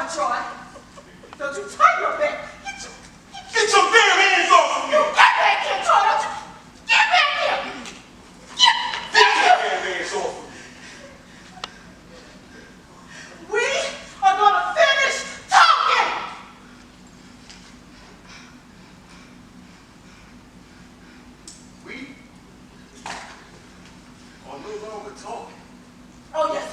on, Troy. Don't you turn your back. Get your damn hands off of me! Get back here, Troy. Don't you? Get back here. Get Get back your here. damn hands off of me! We are going to finish talking. We are no longer talking. Oh, yes,